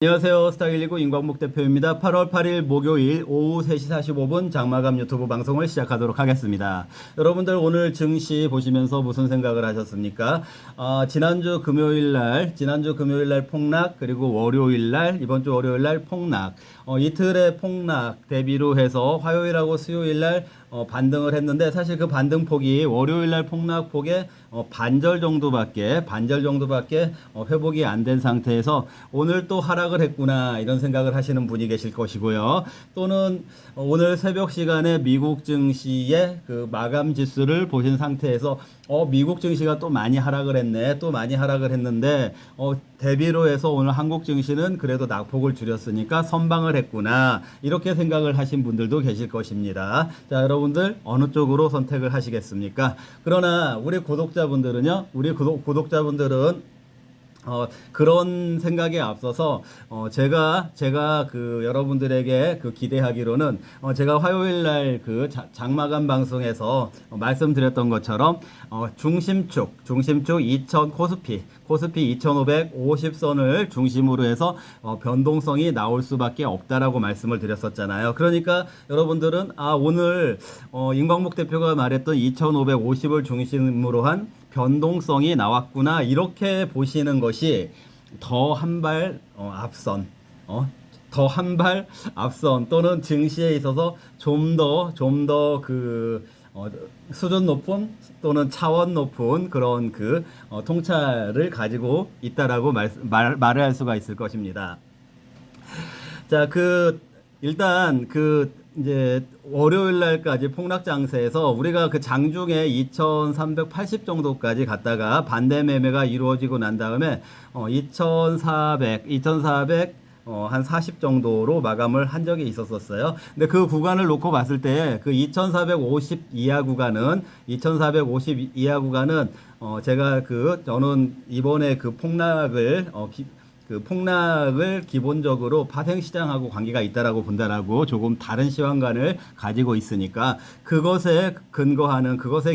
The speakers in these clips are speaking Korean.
안녕하세요. 스타119 임광목 대표입니다. 8월 8일 목요일 오후 3시 45분 장마감 유튜브 방송을 시작하도록 하겠습니다. 여러분들 오늘 증시 보시면서 무슨 생각을 하셨습니까? 지난주 금요일 날 폭락, 그리고 월요일 날, 이번 주 월요일 날 폭락. 이틀의 폭락 대비로 해서 화요일하고 수요일 날 반등을 했는데, 사실 그 반등폭이 월요일 날 폭락폭의 반절 정도밖에 회복이 안 된 상태에서 오늘 또 하락을 했구나, 이런 생각을 하시는 분이 계실 것이고요. 또는 오늘 새벽 시간에 미국 증시의 그 마감 지수를 보신 상태에서 미국 증시가 또 많이 하락을 했네, 또 많이 하락을 했는데 대비로 해서 오늘 한국 증시는 그래도 낙폭을 줄였으니까 선방을 했구나, 이렇게 생각을 하신 분들도 계실 것입니다. 자, 여러분들 어느 쪽으로 선택을 하시겠습니까? 그러나 우리 구독자분들은요, 그런 생각에 앞서서 제가 그 여러분들에게 그 기대하기로는 제가 화요일 날 그 장마감 방송에서 말씀드렸던 것처럼 중심축 2000 코스피 2550선을 중심으로 해서 변동성이 나올 수밖에 없다라고 말씀을 드렸었잖아요. 그러니까 여러분들은 오늘 임광목 대표가 말했던 2550을 중심으로 한 변동성이 나왔구나, 이렇게 보시는 것이 더 한 발 앞선 또는 증시에 있어서 좀 더 그 수준 높은 또는 차원 높은 그런 그 통찰을 가지고 있다라고 말을 할 수가 있을 것입니다. 자, 일단 이제 월요일 날까지 폭락 장세에서 우리가 그 장중에 2380 정도까지 갔다가 반대 매매가 이루어지고 난 다음에 2400 한 40 정도로 마감을 한 적이 있었어요. 근데 그 구간을 놓고 봤을 때 그 2450 이하 구간은 제가 저는 이번에 그 폭락을 기본적으로 파생시장하고 관계가 있다라고 본다라고 조금 다른 시황관을 가지고 있으니까, 그것에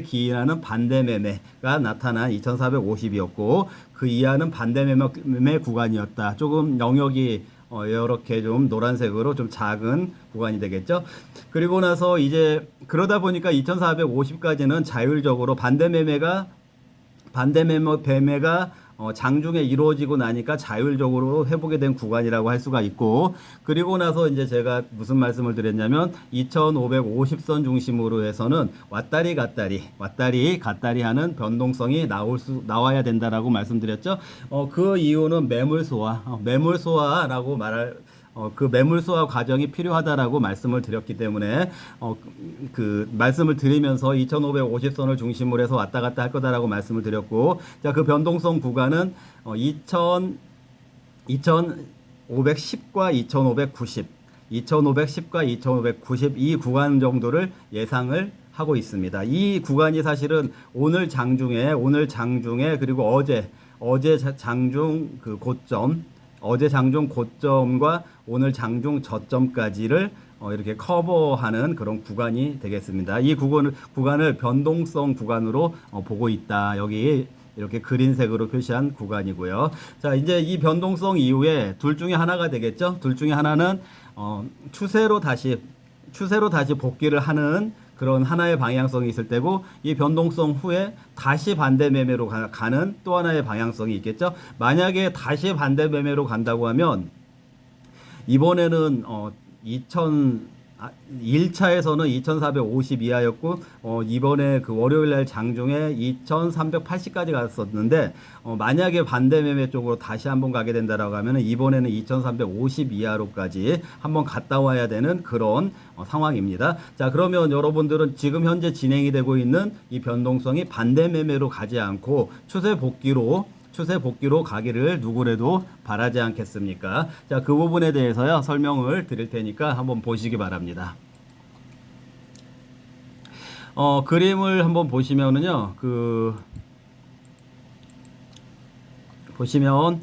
기인하는 반대 매매가 나타난 2450이었고, 그 이하는 반대 매매 구간이었다. 조금 영역이 이렇게 좀 노란색으로 좀 작은 구간이 되겠죠. 그리고 나서 이제 그러다 보니까 2450까지는 자율적으로 반대 매매가 장중에 이루어지고 나니까 자율적으로 회복이 된 구간이라고 할 수가 있고, 그리고 나서 이제 제가 무슨 말씀을 드렸냐면 2550선 중심으로 해서는 왔다리 갔다리 하는 변동성이 나와야 된다라고 말씀드렸죠. 그 이유는 매물소화라고 말할 그 매물소화 과정이 필요하다라고 말씀을 드렸기 때문에 그 말씀을 드리면서 2550선을 중심으로 해서 왔다 갔다 할 거다라고 말씀을 드렸고, 자, 그 변동성 구간은 2510과 2590 이 구간 정도를 예상을 하고 있습니다. 이 구간이 사실은 오늘 장중에 그리고 어제 장중 그 어제 장중 고점과 오늘 장중 저점까지를 이렇게 커버하는 그런 구간이 되겠습니다. 이 구간을 변동성 구간으로 보고 있다. 여기 이렇게 그린색으로 표시한 구간이고요. 자, 이제 이 변동성 이후에 둘 중에 하나가 되겠죠. 둘 중에 하나는 추세로 다시 복귀를 하는 그런 하나의 방향성이 있을 때고, 이 변동성 후에 다시 반대 매매로 가는 또 하나의 방향성이 있겠죠. 만약에 다시 반대 매매로 간다고 하면 이번에는 1차에서는 2450 이하였고, 이번에 그 월요일 날 장중에 2380까지 갔었는데, 만약에 반대 매매 쪽으로 다시 한번 가게 된다라고 하면 이번에는 2350 이하로까지 한번 갔다 와야 되는 그런 상황입니다. 자, 그러면 여러분들은 지금 현재 진행이 되고 있는 이 변동성이 반대 매매로 가지 않고 추세 복귀로 가기를 누구라도 바라지 않겠습니까? 자, 그 부분에 대해서요, 설명을 드릴 테니까 한번 보시기 바랍니다. 그림을 한번 보시면은요, 보시면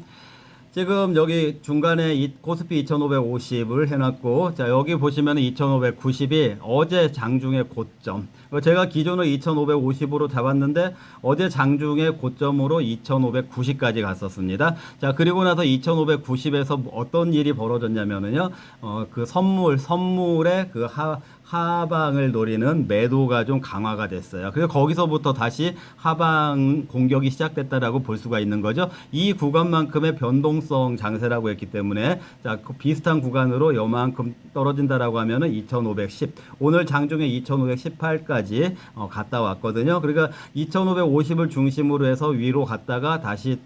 지금 여기 중간에 이 코스피 2550을 해놨고, 자, 여기 보시면 2590이 어제 장중의 고점. 제가 기존을 2550으로 잡았는데, 어제 장중의 고점으로 2590까지 갔었습니다. 자, 그리고 나서 2590에서 어떤 일이 벌어졌냐면은요, 그 선물의 그 하방을 노리는 매도가 좀 강화가 됐어요. 그래서 거기서부터 다시 하방 공격이 시작됐다라고 볼 수가 있는 거죠. 이 구간만큼의 변동성 장세라고 했기 때문에, 자, 그 비슷한 구간으로 요만큼 떨어진다라고 하면은 2510, 오늘 장중에 2518까지 갔다 왔거든요. 그러니까 2550을 중심으로 해서 위로 갔다가 다시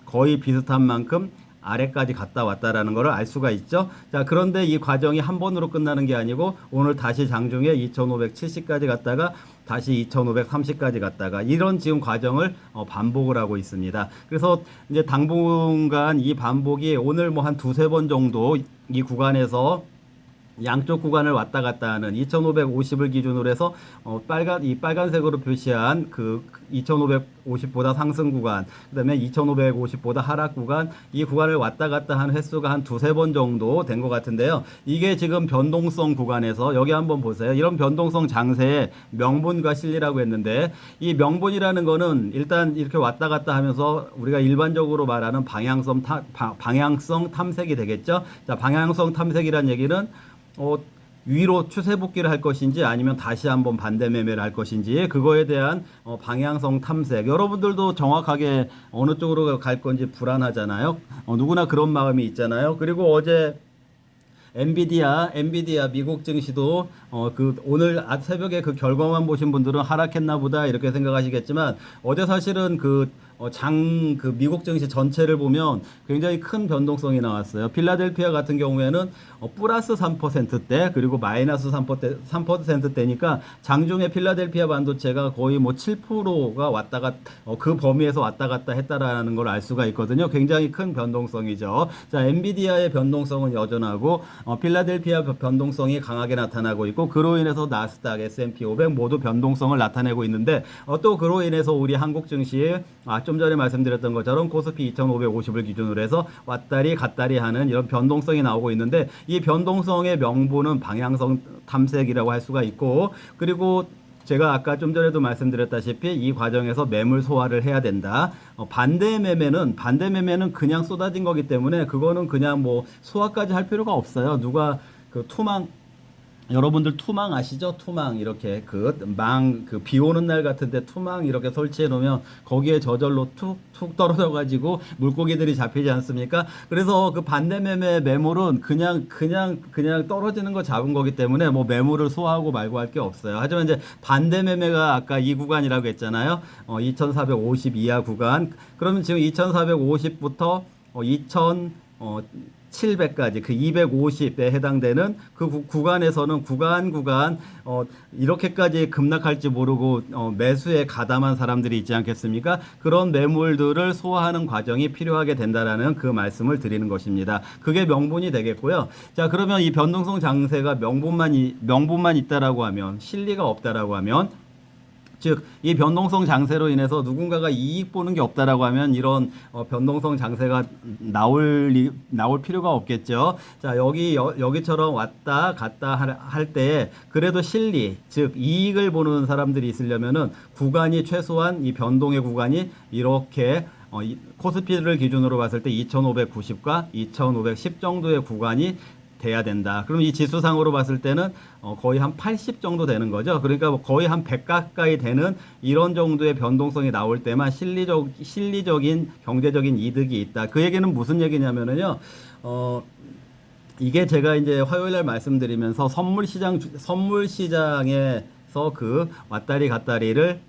거의 비슷한 만큼 아래까지 갔다 왔다라는 것을 알 수가 있죠. 자, 그런데 이 과정이 한 번으로 끝나는 게 아니고, 오늘 다시 장중에 2570까지 갔다가 다시 2530까지 갔다가, 이런 지금 과정을 반복을 하고 있습니다. 그래서 이제 당분간 이 반복이 오늘 뭐 한 두세 번 정도 이 구간에서 양쪽 구간을 왔다 갔다 하는 2550을 기준으로 해서 이 빨간색으로 표시한 그 2550보다 상승 구간, 그다음에 2550보다 하락 구간, 이 구간을 왔다 갔다 한 횟수가 한 두세 번 정도 된 것 같은데요. 이게 지금 변동성 구간에서, 여기 한번 보세요. 이런 변동성 장세의 명분과 실리라고 했는데, 이 명분이라는 거는 일단 이렇게 왔다 갔다 하면서 우리가 일반적으로 말하는 방향성 탐색이 되겠죠. 자, 방향성 탐색이란 얘기는 위로 추세 복귀를 할 것인지 아니면 다시 한번 반대 매매를 할 것인지, 그거에 대한 방향성 탐색. 여러분들도 정확하게 어느 쪽으로 갈 건지 불안하잖아요. 누구나 그런 마음이 있잖아요. 그리고 어제 엔비디아 미국 증시도 오늘 새벽에 그 결과만 보신 분들은 하락했나 보다 이렇게 생각하시겠지만, 어제 사실은 그 미국 증시 전체를 보면 굉장히 큰 변동성이 나왔어요. 필라델피아 같은 경우에는 플러스 3%대, 그리고 마이너스 3%대니까 장중에 필라델피아 반도체가 거의 뭐 7%가 그 범위에서 왔다 갔다 했다라는 걸 알 수가 있거든요. 굉장히 큰 변동성이죠. 자, 엔비디아의 변동성은 여전하고, 필라델피아 변동성이 강하게 나타나고 있고, 그로 인해서 나스닥, S&P 500 모두 변동성을 나타내고 있는데, 또 그로 인해서 우리 한국 증시, 좀 전에 말씀드렸던 것처럼 코스피 2550을 기준으로 해서 왔다리 갔다리 하는 이런 변동성이 나오고 있는데, 이 변동성의 명분은 방향성 탐색이라고 할 수가 있고, 그리고 제가 아까 좀 전에도 말씀드렸다시피 이 과정에서 매물 소화를 해야 된다. 반대 매매는 그냥 쏟아진 거기 때문에 그거는 그냥 뭐 소화까지 할 필요가 없어요. 누가 여러분들 투망 아시죠? 투망 이렇게 비 오는 날 같은데 투망 이렇게 설치해 놓으면 거기에 저절로 툭툭 떨어져 가지고 물고기들이 잡히지 않습니까? 그래서 그 반대 매물은 그냥 떨어지는 거 잡은 거기 때문에 뭐 매물을 소화하고 말고 할 게 없어요. 하지만 이제 반대 매매가 아까 이 구간이라고 했잖아요. 2450 이하 구간. 그러면 지금 2450부터 2700까지 그 250에 해당되는 그 구간에서는 구간 이렇게까지 급락할지 모르고 매수에 가담한 사람들이 있지 않겠습니까? 그런 매물들을 소화하는 과정이 필요하게 된다라는 그 말씀을 드리는 것입니다. 그게 명분이 되겠고요. 자, 그러면 이 변동성 장세가 명분만 있다라고 하면, 실리가 없다라고 하면, 즉 이 변동성 장세로 인해서 누군가가 이익 보는 게 없다라고 하면 이런 변동성 장세가 나올 필요가 없겠죠. 자, 여기처럼 왔다 갔다 할 때 그래도 실리, 즉 이익을 보는 사람들이 있으려면은 구간이 최소한 이 변동의 구간이 이렇게 코스피를 기준으로 봤을 때 2590과 2510 정도의 구간이 돼야 된다. 그럼 이 지수상으로 봤을 때는 거의 한 80 정도 되는 거죠. 그러니까 거의 한 100 가까이 되는 이런 정도의 변동성이 나올 때만 실리적인 경제적인 이득이 있다. 그 얘기는 무슨 얘기냐면은요. 이게 제가 이제 화요일 날 말씀드리면서 선물 시장에 그 왔다리 갔다리를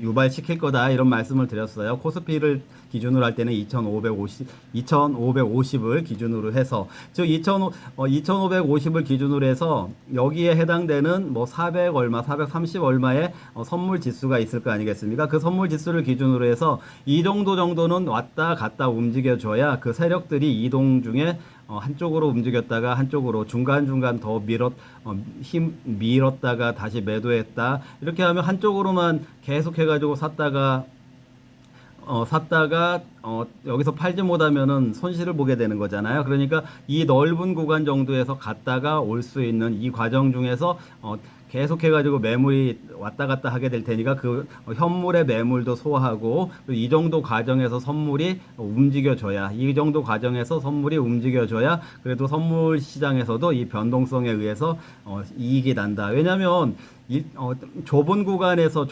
유발시킬 거다 이런 말씀을 드렸어요. 코스피를 기준으로 할 때는 2550을 기준으로 해서, 즉 2550을 기준으로 해서 여기에 해당되는 뭐 400 얼마, 430 얼마의 선물 지수가 있을 거 아니겠습니까? 그 선물 지수를 기준으로 해서 이 정도는 왔다 갔다 움직여 줘야 그 세력들이 이동 중에 한쪽으로 움직였다가 한쪽으로 중간중간 더 밀었다가 다시 매도했다. 이렇게 하면 한쪽으로만 계속 해가지고 샀다가 샀다가 여기서 팔지 못하면은 손실을 보게 되는 거잖아요. 그러니까 이 넓은 구간 정도에서 갔다가 올 수 있는 이 과정 중에서 계속해가지고 매물이 왔다 갔다 하게 될 테니까 그 현물의 매물도 소화하고 이 정도 과정에서 선물이 움직여줘야 이 정도 과정에서 선물이 움직여줘야 그래도 선물 시장에서도 이 변동성에 의해서 이익이 난다. 왜냐하면 좁은 구간에서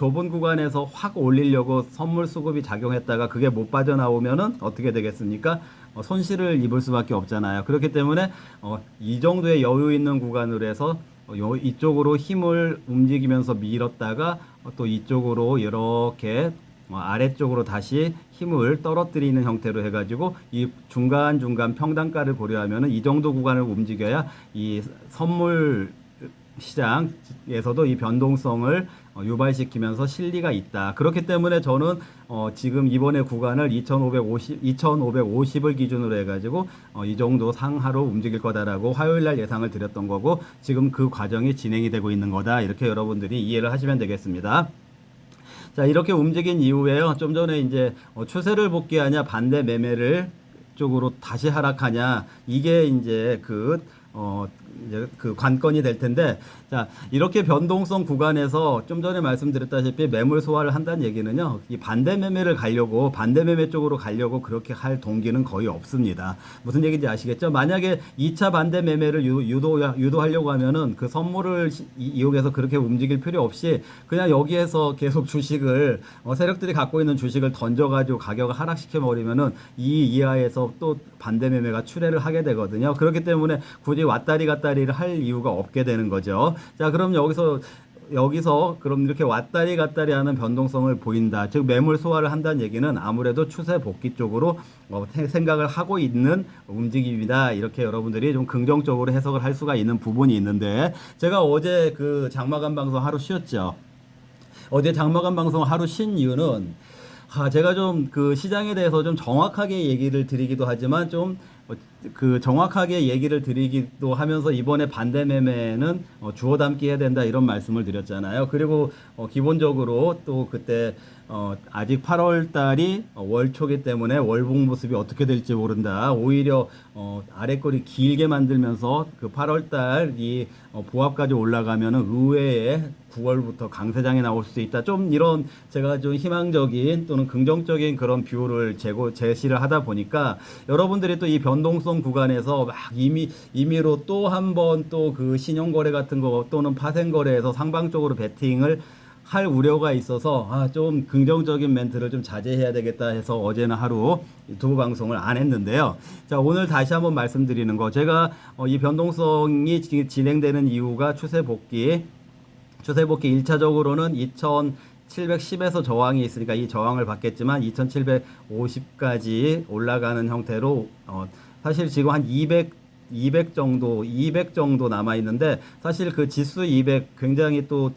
확 올리려고 선물 수급이 작용했다가 그게 못 빠져나오면은 어떻게 되겠습니까? 손실을 입을 수밖에 없잖아요. 그렇기 때문에 이 정도의 여유 있는 구간으로 해서 이쪽으로 힘을 움직이면서 밀었다가 또 이쪽으로 이렇게 아래쪽으로 다시 힘을 떨어뜨리는 형태로 해가지고 이 중간중간 평단가를 고려하면은 이 정도 구간을 움직여야 이 선물 시장에서도 이 변동성을 유발시키면서 실리가 있다. 그렇기 때문에 저는 지금 이번에 구간을 2550을 기준으로 해가지고 이 정도 상하로 움직일 거다라고 화요일 날 예상을 드렸던 거고 지금 그 과정이 진행이 되고 있는 거다. 이렇게 여러분들이 이해를 하시면 되겠습니다. 자, 이렇게 움직인 이후에요. 좀 전에 이제 추세를 복귀하냐 반대 매매를 쪽으로 다시 하락하냐 이게 이제 이제 그 관건이 될 텐데, 자, 이렇게 변동성 구간에서 좀 전에 말씀드렸다시피 매물 소화를 한다는 얘기는요, 이 반대 매매를 가려고, 반대 매매 쪽으로 가려고 그렇게 할 동기는 거의 없습니다. 무슨 얘기인지 아시겠죠? 만약에 2차 반대 매매를 유도하려고 하면은 그 선물을 이용해서 그렇게 움직일 필요 없이 그냥 여기에서 계속 주식을, 세력들이 갖고 있는 주식을 던져가지고 가격을 하락시켜 버리면은 이 이하에서 또 반대 매매가 출회를 하게 되거든요. 그렇기 때문에 굳이 왔다리 갔다리를 할 이유가 없게 되는 거죠. 자, 그럼 여기서 그럼 이렇게 왔다리 갔다리 하는 변동성을 보인다. 즉 매물 소화를 한다는 얘기는 아무래도 추세 복귀 쪽으로 생각을 하고 있는 움직임이다. 이렇게 여러분들이 좀 긍정적으로 해석을 할 수가 있는 부분이 있는데, 제가 어제 그 장마감 방송 하루 쉬었죠. 어제 장마감 방송 하루 쉰 이유는 제가 좀 그 시장에 대해서 좀 정확하게 얘기를 드리기도 하지만 좀 그 정확하게 얘기를 드리기도 하면서 이번에 반대 매매는 주워 담기 해야 된다 이런 말씀을 드렸잖아요. 그리고 기본적으로 또 그때 아직 8월 달이 월초기 때문에 월봉 모습이 어떻게 될지 모른다. 오히려 아래거리 길게 만들면서 그 8월 달이 보합까지 올라가면은 의외에 9월부터 강세장이 나올 수도 있다. 좀 이런 제가 좀 희망적인 또는 긍정적인 그런 뷰를 제시를 하다 보니까 여러분들이 또 이 변동성 구간에서 막 임의로 또 한 번 또 그 신용거래 같은 거 또는 파생거래에서 상방적으로 베팅을 할 우려가 있어서 좀 긍정적인 멘트를 좀 자제해야 되겠다 해서 어제는 하루 두 방송을 안 했는데요. 자, 오늘 다시 한번 말씀드리는 거, 제가 이 변동성이 진행되는 이유가 추세 복귀 1차적으로는 2710에서 저항이 있으니까 이 저항을 받겠지만 2750까지 올라가는 형태로 사실 지금 한 200 정도 남아 있는데, 사실 그 지수 200 굉장히 또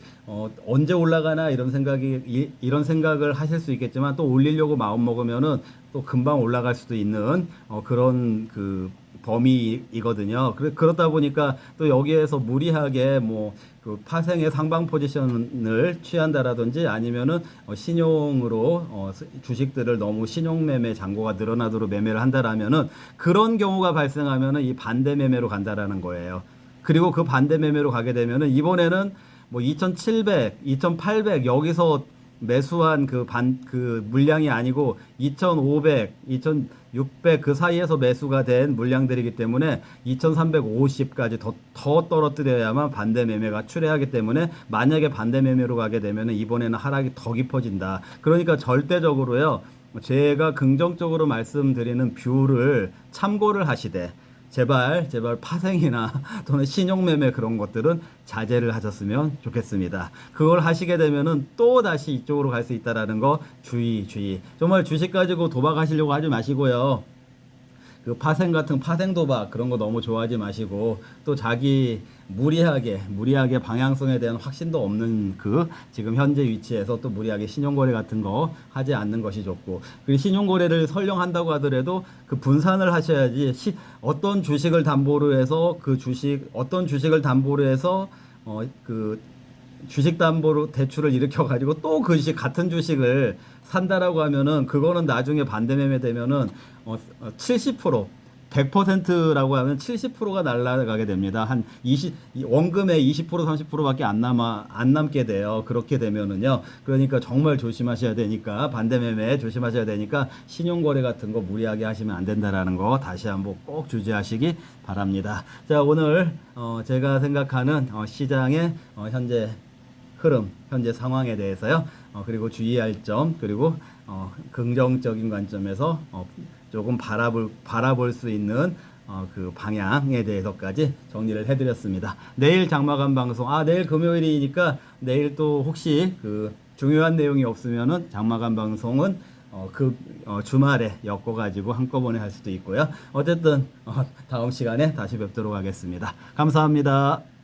언제 올라가나 이런 생각을 하실 수 있겠지만, 또 올리려고 마음 먹으면은 또 금방 올라갈 수도 있는 그런 그 범위이거든요. 그렇다 보니까 또 여기에서 무리하게 그 파생의 상방 포지션을 취한다라든지 아니면은 신용으로 주식들을 너무 신용 매매 잔고가 늘어나도록 매매를 한다라면은 그런 경우가 발생하면은 이 반대 매매로 간다라는 거예요. 그리고 그 반대 매매로 가게 되면은 이번에는 2,700, 2,800 여기서 매수한 그 물량이 아니고 2,500, 2,600 그 사이에서 매수가 된 물량들이기 때문에 2,350까지 더 떨어뜨려야만 반대 매매가 출회하기 때문에, 만약에 반대 매매로 가게 되면 이번에는 하락이 더 깊어진다. 그러니까 절대적으로요, 제가 긍정적으로 말씀드리는 뷰를 참고를 하시되 제발 파생이나 또는 신용매매 그런 것들은 자제를 하셨으면 좋겠습니다. 그걸 하시게 되면은 또 다시 이쪽으로 갈 수 있다라는 거 주의. 정말 주식 가지고 도박하시려고 하지 마시고요. 그 파생 도박 그런 거 너무 좋아하지 마시고, 또 자기 무리하게 방향성에 대한 확신도 없는 그 지금 현재 위치에서 또 무리하게 신용거래 같은 거 하지 않는 것이 좋고, 그 신용거래를 설령 한다고 하더라도 그 분산을 하셔야지, 어떤 주식을 담보로 해서 주식담보로 대출을 일으켜가지고 또 그 주식 같은 주식을 산다라고 하면은 그거는 나중에 반대매매 되면은 70% 100%라고 하면 70%가 날라가게 됩니다. 한 원금의 20% 30%밖에 안 남게 돼요. 그렇게 되면은요. 그러니까 정말 조심하셔야 되니까 반대매매 조심하셔야 되니까 신용거래 같은 거 무리하게 하시면 안 된다라는 거 다시 한번 꼭 주의하시기 바랍니다. 자, 오늘 제가 생각하는 시장의 현재 흐름, 현재 상황에 대해서요. 그리고 주의할 점, 그리고 긍정적인 관점에서 조금 바라볼 수 있는 그 방향에 대해서까지 정리를 해드렸습니다. 내일 장마감 방송, 내일 금요일이니까 내일 또 혹시 그 중요한 내용이 없으면은 장마감 방송은 주말에 엮어가지고 한꺼번에 할 수도 있고요. 어쨌든 다음 시간에 다시 뵙도록 하겠습니다. 감사합니다.